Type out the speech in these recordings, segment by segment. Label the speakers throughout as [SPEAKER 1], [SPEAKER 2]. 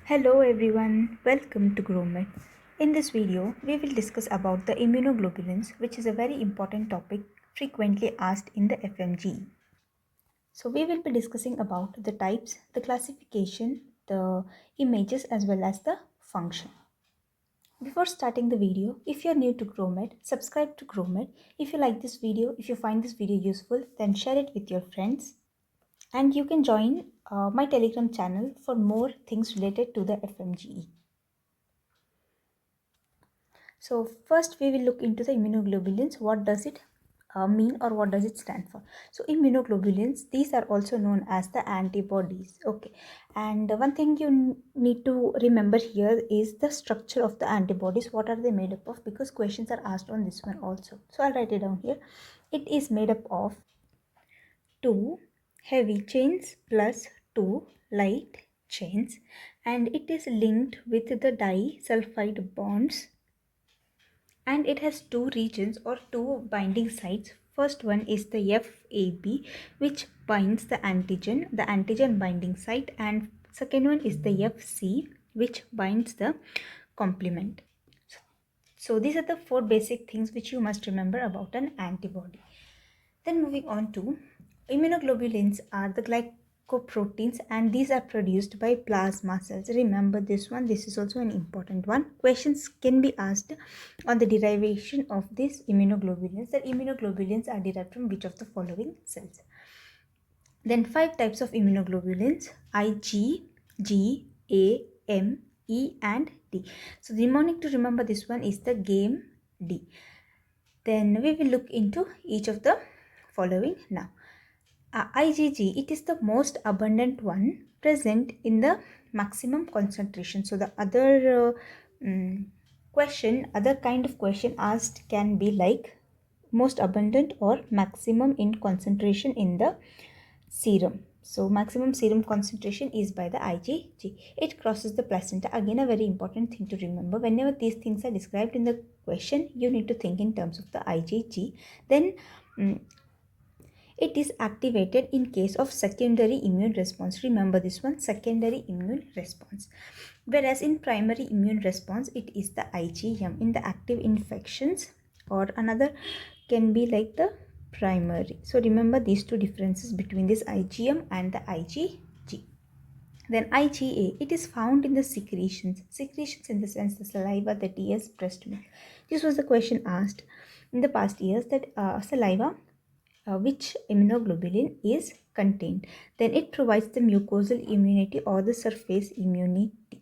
[SPEAKER 1] Hello everyone, welcome to GrowMed. In this video, we will discuss about the immunoglobulins, which is a very important topic frequently asked in the Fmge. So we will be discussing about the types, the classification, the images as well as the function. Before starting the video, if you are new to GrowMed, subscribe to GrowMed. If you like this video, if you find this video useful, then share it with your friends. And you can join my Telegram channel for more things related to the Fmge. So first we will look into the immunoglobulins. What does it mean or what does it stand for? So immunoglobulins, these are also known as the antibodies. Okay, and one thing you need to remember here is the structure of the antibodies. What are they made up of? Because questions are asked on this one also. So I'll write it down here. It is made up of two heavy chains plus two light chains, and it is linked with the disulfide bonds, and it has two regions or two binding sites. First one is the Fab, which binds the antigen binding site, and second one is the Fc, which binds the complement. So these are the four basic things which you must remember about an antibody. Then moving on to immunoglobulins are the glycoproteins, and these are produced by plasma cells. Remember this one, this is also an important one. Questions can be asked on the derivation of these immunoglobulins, that immunoglobulins are derived from which of the following cells. Then five types of immunoglobulins: IgG, A, M, E and D. So the mnemonic to remember this one is the game D. Then we will look into each of the following now. IgG, it is the most abundant one, present in the maximum concentration. So the other other kind of question asked can be like most abundant or maximum in concentration in the serum. So maximum serum concentration is by the IgG. It crosses the placenta. Again, a very important thing to remember. Whenever these things are described in the question, you need to think in terms of the IgG. Then it is activated in case of secondary immune response. Remember this one, secondary immune response. Whereas in primary immune response, it is the IgM in the active infections, or another can be like the primary. So remember these two differences between this IgM and the IgG. Then IgA, it is found in the secretions in the sense the saliva, the tears, breast milk. This was the question asked in the past years, that saliva, which immunoglobulin is contained. Then it provides the mucosal immunity or the surface immunity.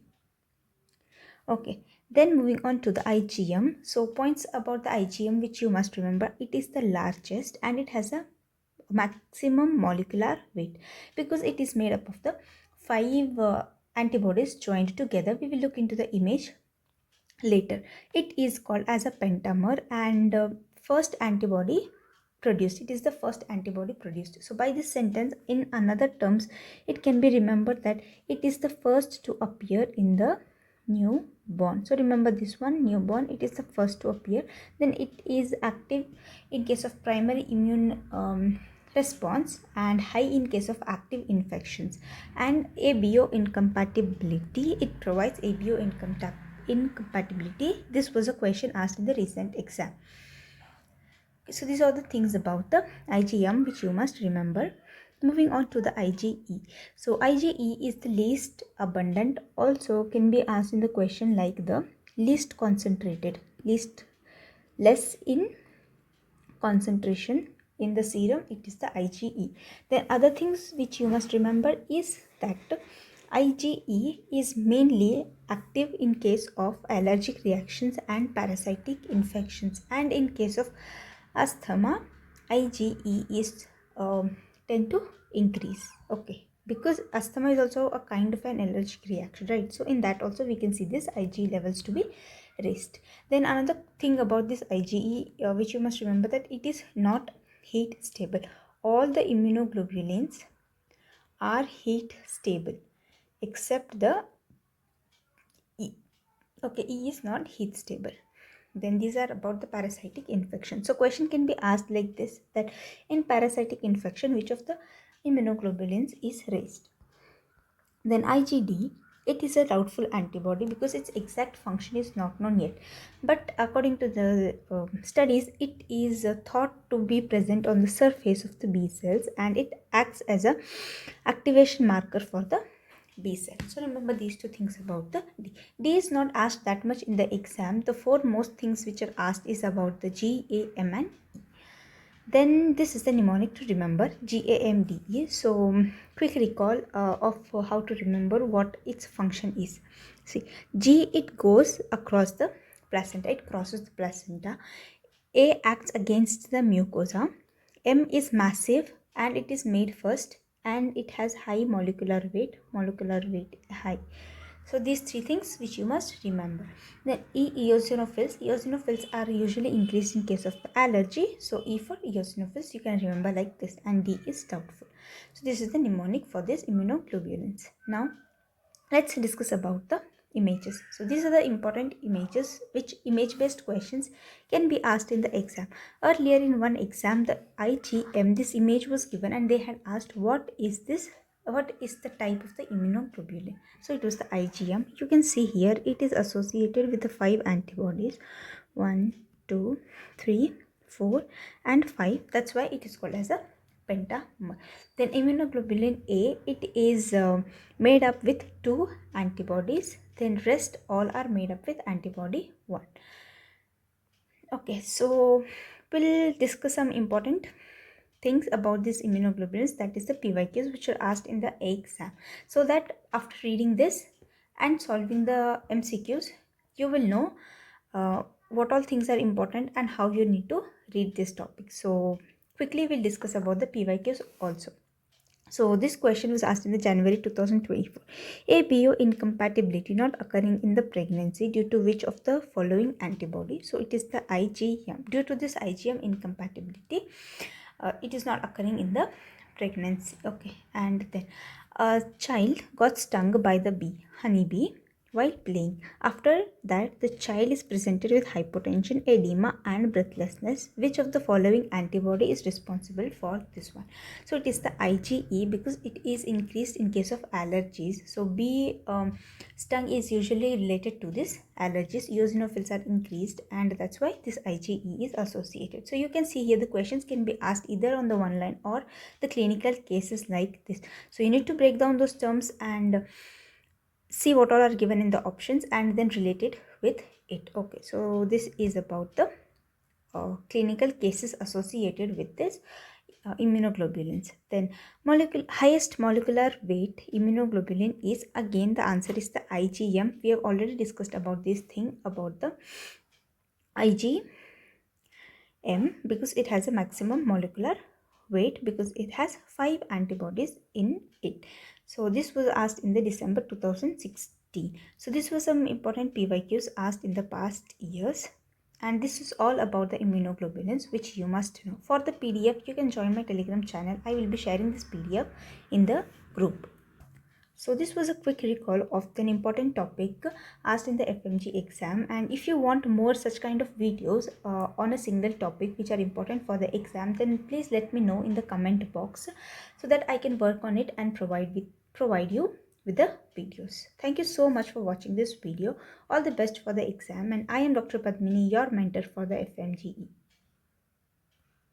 [SPEAKER 1] Okay, then moving on to the IgM. So points about the IgM which you must remember: it is the largest and it has a maximum molecular weight because it is made up of the five antibodies joined together. We will look into the image later. It is called as a pentamer, and first antibody produced, it is the first antibody produced. So by this sentence, in another terms, it can be remembered that it is the first to appear in the newborn. So remember this one, newborn, it is the first to appear. Then it is active in case of primary immune response and high in case of active infections. And ABO incompatibility, it provides ABO incompatibility. This was a question asked in the recent exam. So these are the things about the IgM which you must remember. Moving on to the IgE. So IgE is the least abundant, also can be asked in the question like the least concentrated, less in concentration in the serum, it is the IgE. Then other things which you must remember is that IgE is mainly active in case of allergic reactions and parasitic infections, and in case of asthma, IgE is tend to increase. Okay, because asthma is also a kind of an allergic reaction, right? So in that also we can see this IgE levels to be raised. Then another thing about this IgE which you must remember, that it is not heat stable. All the immunoglobulins are heat stable except the E. Okay, E is not heat stable. Then these are about the parasitic infection. So question can be asked like this, that in parasitic infection, which of the immunoglobulins is raised? Then IgD, It is a doubtful antibody because its exact function is not known yet. But according to the studies, it is thought to be present on the surface of the B cells, and it acts as a activation marker for the B cell. So remember these two things about the D. D is not asked that much in the exam. The four most things which are asked is about the G, A, M and E. Then this is the mnemonic to remember, GAMDE. So quick recall of how to remember what its function is. See, G, it goes across the placenta, it crosses the placenta. A acts against the mucosa. M is massive and it is made first, and it has high molecular weight high. So these three things which you must remember. Then E, eosinophils. Eosinophils are usually increased in case of the allergy. So E for eosinophils you can remember like this, and D is doubtful. So this is the mnemonic for this immunoglobulins. Now let's discuss about the images. So these are the important images which image based questions can be asked in the exam. Earlier in one exam, the IgM, this image was given and they had asked what is this, what is the type of the immunoglobulin. So it was the IgM. You can see here it is associated with the 5 antibodies, 1 2 3 4 and 5. That's why it is called as a pentamer. Then immunoglobulin A, it is made up with 2 antibodies. Then rest all are made up with antibody 1. Okay, so we'll discuss some important things about these immunoglobulins, that is the PYQs which are asked in the exam. So that after reading this and solving the MCQs, you will know what all things are important and how you need to read this topic. So quickly we'll discuss about the PYQs also. So this question was asked in the January 2024. ABO incompatibility not occurring in the pregnancy due to which of the following antibody? So it is the IgM. Due to this IgM incompatibility, it is not occurring in the pregnancy. Okay, and then a child got stung by the honeybee while playing. After that, the child is presented with hypotension, edema and breathlessness. Which of the following antibody is responsible for this one? So it is the IgE because it is increased in case of allergies. So bee stung is usually related to this allergies. Eosinophils are increased, and that's why this IgE is associated. So you can see here the questions can be asked either on the one line or the clinical cases like this. So you need to break down those terms and see what all are given in the options and then relate it with it. Okay, so this is about the clinical cases associated with this immunoglobulins. Then highest molecular weight immunoglobulin is, again the answer is the IgM. We have already discussed about this thing about the IgM because it has a maximum molecular weight because it has 5 antibodies in it. So this was asked in the December 2016. So this was some important PYQs asked in the past years, and this is all about the immunoglobulins which you must know. For the PDF, you can join my Telegram channel. I will be sharing this PDF in the group. So this was a quick recall of an important topic asked in the Fmge exam, and if you want more such kind of videos on a single topic which are important for the exam, then please let me know in the comment box so that I can work on it and provide you with the videos. Thank you so much for watching this video. All the best for the exam, and I am Dr. Padmini, your mentor for the Fmge.